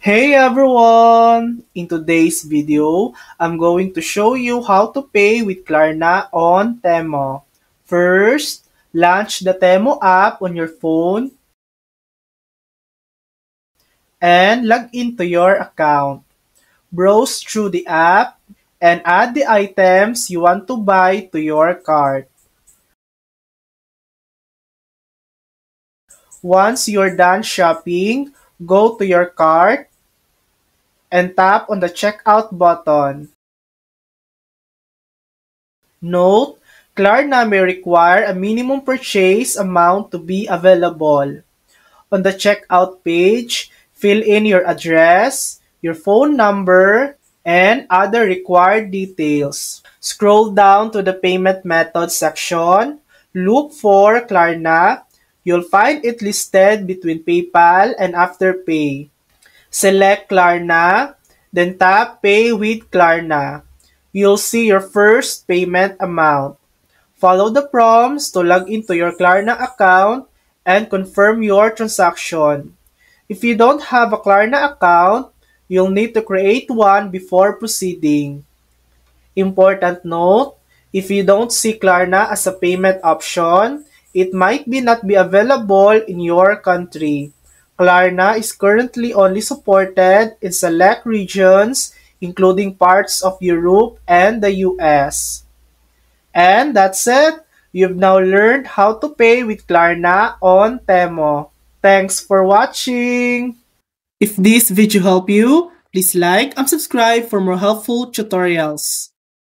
Hey everyone! In today's video, I'm going to show you how to pay with Klarna on Temo. First, launch the Temo app on your phone and log into your account. Browse through the app and add the items you want to buy to your cart. Once you're done shopping, go to your cart and tap on the checkout button. Note, Klarna may require a minimum purchase amount to be available. On the checkout page, fill in your address, your phone number, and other required details. Scroll down to the payment method section. Look for Klarna. You'll find it listed between PayPal and Afterpay. Select Klarna, then tap Pay with Klarna. You'll see your first payment amount. Follow the prompts to log into your Klarna account and confirm your transaction. If you don't have a Klarna account, you'll need to create one before proceeding. Important note, if you don't see Klarna as a payment option, it might not be available in your country. Klarna is currently only supported in select regions, including parts of Europe and the US. And that's it. You've now learned how to pay with Klarna on Temo. Thanks for watching! If this video helped you, please like and subscribe for more helpful tutorials.